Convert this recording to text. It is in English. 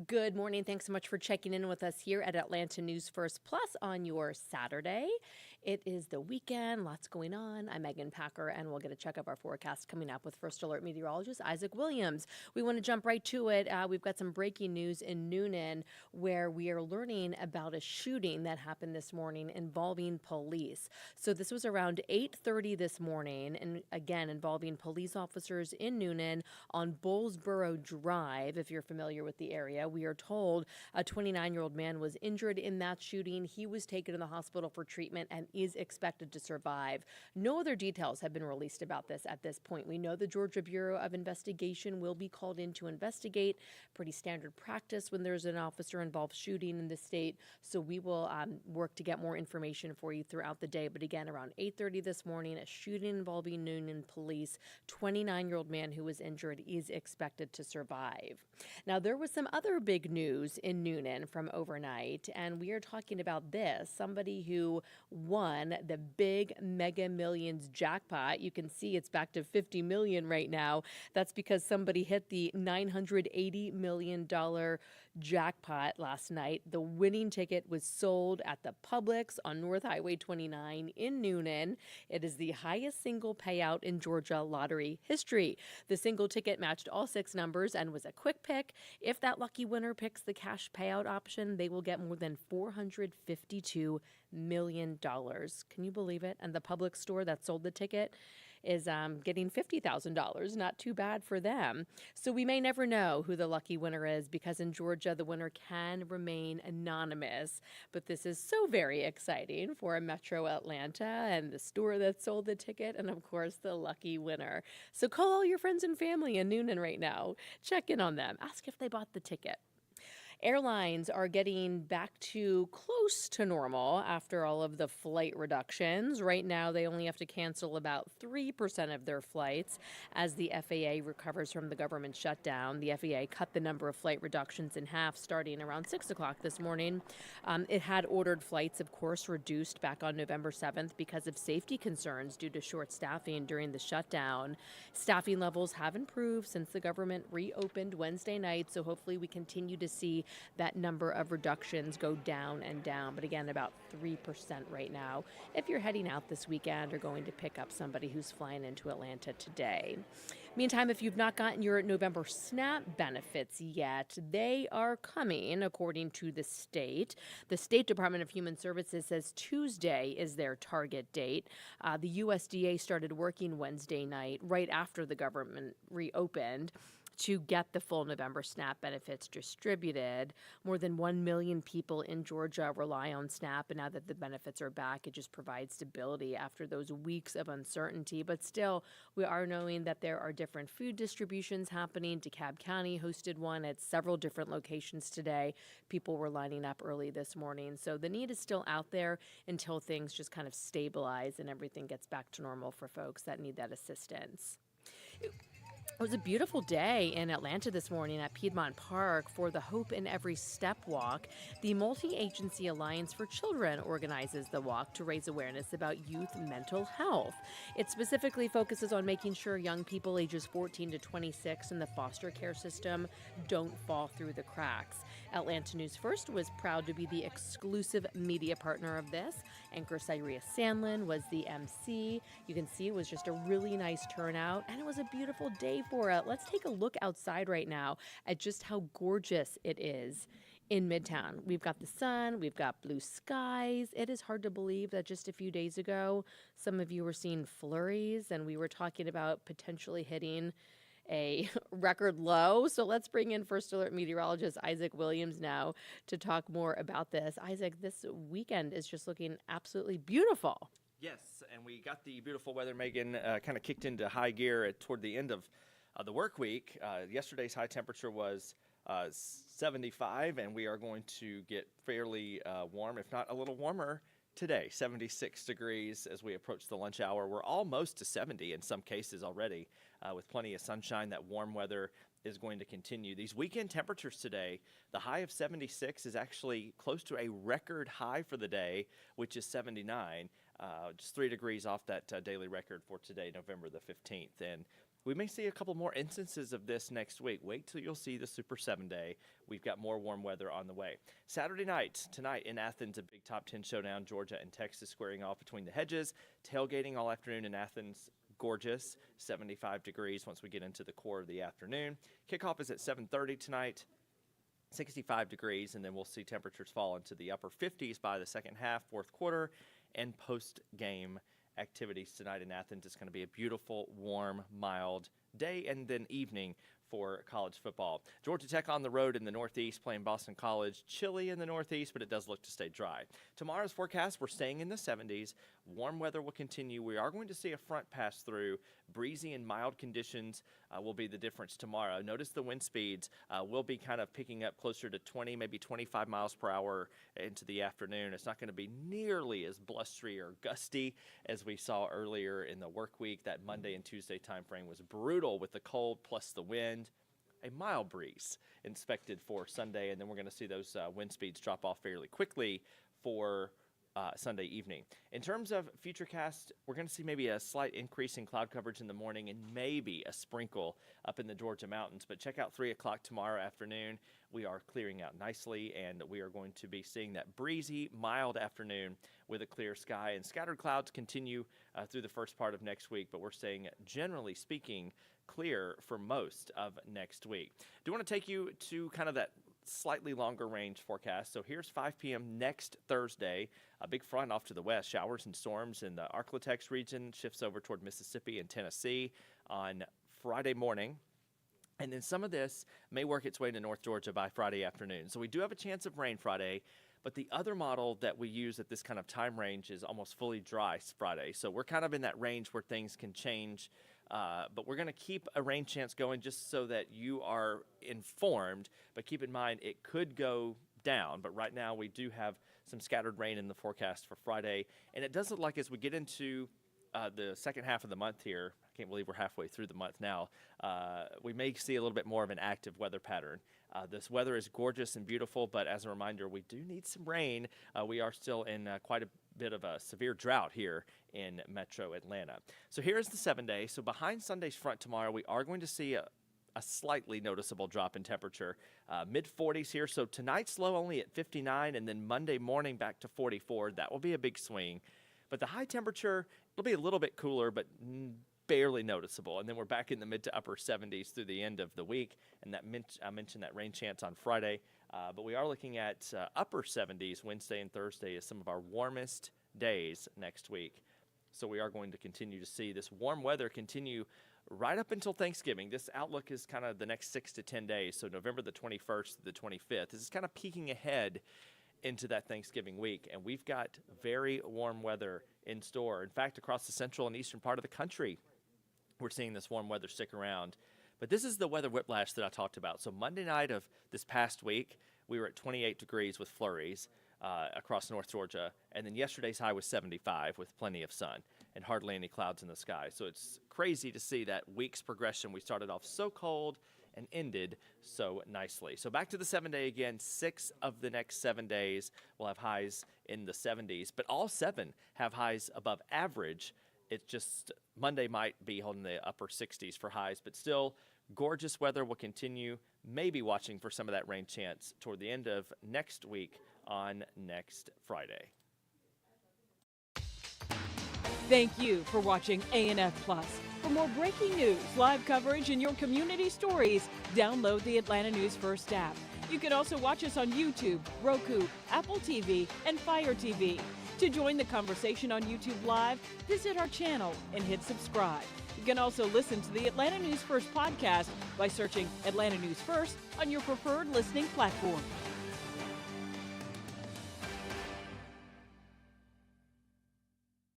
Good morning. Thanks so much for checking in with us here at Atlanta News First Plus on your Saturday. It is the weekend, lots going on. I'm Megan Packer, and we'll get a check of our forecast coming up with First Alert meteorologist Isaac Williams. We want to jump right to it. We've got some breaking news in Newnan where we are learning about a shooting that happened this morning involving police. So this was around 8:30 this morning, and again involving police officers in Newnan on Bullsboro Drive, if you're familiar with the area. We are told a 29-year-old man was injured in that shooting. He was taken to the hospital for treatment and is expected to survive. No other details have been released about this at this point. We know the Georgia Bureau of Investigation will be called in to investigate. Pretty standard practice when there's an officer-involved shooting in the state. So we will work to get more information for you throughout the day. But again, around 8:30 this morning, a shooting involving Newnan police. 29-year-old man who was injured is expected to survive. Now, there was some other big news in Newnan from overnight, and we are talking about this. Somebody who won the big Mega Millions jackpot. You can see it's back to $50 million right now. That's because somebody hit the $980 million jackpot last night. The winning ticket was sold at the Publix on North Highway 29 in Newnan. It is the highest single payout in Georgia lottery history. The single ticket matched all 6 numbers and was a quick pick. If that lucky winner picks the cash payout option, they will get more than $452 million. Can you believe it? And the Publix store that sold the ticket is getting $50,000. Not too bad for them. So we may never know who the lucky winner is because in Georgia, the winner can remain anonymous. But this is so very exciting for Metro Atlanta and the store that sold the ticket and, of course, the lucky winner. So call all your friends and family in Newnan right now. Check in on them. Ask if they bought the ticket. Airlines are getting back to close to normal after all of the flight reductions. Right now, they only have to cancel about 3% of their flights as the FAA recovers from the government shutdown. The FAA cut the number of flight reductions in half starting around 6 o'clock this morning. It had ordered flights, of course, reduced back on November 7th because of safety concerns due to short staffing during the shutdown. Staffing levels have improved since the government reopened Wednesday night, so hopefully we continue to see that number of reductions go down and down. But again, about 3% right now if you're heading out this weekend or going to pick up somebody who's flying into Atlanta today. Meantime, if you've not gotten your November SNAP benefits yet, they are coming, according to the state. The State Department of Human Services says Tuesday is their target date. The USDA started working Wednesday night, right after the government reopened, to get the full November SNAP benefits distributed. More than 1 million people in Georgia rely on SNAP, and now that the benefits are back, it just provides stability after those weeks of uncertainty. But still, we are knowing that there are different food distributions happening. DeKalb County hosted one at several different locations today. People were lining up early this morning. So the need is still out there until things just kind of stabilize and everything gets back to normal for folks that need that assistance. It was a beautiful day in Atlanta this morning at Piedmont Park for the Hope in Every Step Walk. The Multi-Agency Alliance for Children organizes the walk to raise awareness about youth mental health. It specifically focuses on making sure young people ages 14 to 26 in the foster care system don't fall through the cracks. Atlanta News First was proud to be the exclusive media partner of this. Anchor Cyrus Sandlin was the MC. You can see it was just a really nice turnout, and it was a beautiful day for it. Let's take a look outside right now at just how gorgeous it is in Midtown. We've got the sun, we've got blue skies. It is hard to believe that just a few days ago, some of you were seeing flurries, and we were talking about potentially hitting a record low. So let's bring in First Alert meteorologist Isaac Williams now to talk more about this. Isaac, this weekend is just looking absolutely beautiful. Yes, and we got the beautiful weather, Megan, kind of kicked into high gear toward the end of the work week. Yesterday's high temperature was 75, and we are going to get fairly warm, if not a little warmer, today. 76 degrees as we approach the lunch hour. We're almost to 70 in some cases already, with plenty of sunshine. That warm weather is going to continue. These weekend temperatures today, the high of 76 is actually close to a record high for the day, which is 79, just 3 degrees off that daily record for today, November the 15th. And We may see a couple more instances of this next week. Wait till you'll see the Super 7 day. We've got more warm weather on the way. Saturday night, tonight in Athens, a big top 10 showdown. Georgia and Texas squaring off between the hedges. Tailgating all afternoon in Athens. Gorgeous, 75 degrees once we get into the core of the afternoon. Kickoff is at 7:30 tonight. 65 degrees, and then we'll see temperatures fall into the upper 50s by the second half, fourth quarter, and post-game activities tonight in Athens. It's going to be a beautiful, warm, mild day and then evening for college football. Georgia Tech on the road in the Northeast playing Boston College. Chilly in the Northeast, but it does look to stay dry. Tomorrow's forecast, we're staying in the 70s. Warm weather will continue. We are going to see a front pass through. Breezy and mild conditions will be the difference tomorrow. Notice the wind speeds will be kind of picking up closer to 20, maybe 25 miles per hour into the afternoon. It's not going to be nearly as blustery or gusty as we saw earlier in the work week. That Monday and Tuesday time frame was brutal with the cold plus the wind. A mild breeze expected for Sunday, and then we're going to see those wind speeds drop off fairly quickly for Sunday evening. In terms of Futurecast, we're going to see maybe a slight increase in cloud coverage in the morning and maybe a sprinkle up in the Georgia mountains. But check out 3 o'clock tomorrow afternoon. We are clearing out nicely, and we are going to be seeing that breezy, mild afternoon with a clear sky. And scattered clouds continue through the first part of next week, but we're staying, generally speaking, clear for most of next week. Do want to take you to kind of that slightly longer range forecast. So here's 5 p.m. next Thursday. A big front off to the west. Showers and storms in the Arklatex region. Shifts over toward Mississippi and Tennessee on Friday morning. And then some of this may work its way into North Georgia by Friday afternoon. So we do have a chance of rain Friday. But the other model that we use at this kind of time range is almost fully dry Friday. So we're kind of in that range where things can change. But we're going to keep a rain chance going just so that you are informed. But keep in mind, it could go down. But right now, we do have some scattered rain in the forecast for Friday. And it does look like as we get into the second half of the month here, I can't believe we're halfway through the month now, we may see a little bit more of an active weather pattern. This weather is gorgeous and beautiful, but as a reminder, we do need some rain. We are still in quite a bit of a severe drought here in metro Atlanta. So here's the 7 day. So behind Sunday's front tomorrow, we are going to see a slightly noticeable drop in temperature, mid-40s here. So tonight's low only at 59, and then Monday morning back to 44. That will be a big swing. But the high temperature, it'll be a little bit cooler, but barely noticeable. And then we're back in the mid to upper 70s through the end of the week. And that I mentioned that rain chance on Friday. But we are looking at upper 70s Wednesday and Thursday as some of our warmest days next week. So we are going to continue to see this warm weather continue right up until Thanksgiving. This outlook is kind of the next 6 to 10 days. So November the 21st to the 25th. This is kind of peeking ahead into that Thanksgiving week, and we've got very warm weather in store. In fact, across the central and eastern part of the country, we're seeing this warm weather stick around. But this is the weather whiplash that I talked about. So Monday night of this past week, we were at 28 degrees with flurries across North Georgia, and then yesterday's high was 75 with plenty of sun and hardly any clouds in the sky. So it's crazy to see that week's progression. We started off so cold and ended so nicely. So back to the 7 day again. 6 of the next 7 days will have highs in the 70s, but all 7 have highs above average. It's just Monday might be holding the upper 60s for highs, but still gorgeous weather will continue. Maybe watching for some of that rain chance toward the end of next week on next Friday. Thank you for watching ANF Plus. For more breaking news, live coverage, and your community stories, download the Atlanta News First app. You can also watch us on YouTube, Roku, Apple TV, and Fire TV. To join the conversation on YouTube Live, visit our channel and hit subscribe. You can also listen to the Atlanta News First podcast by searching Atlanta News First on your preferred listening platform.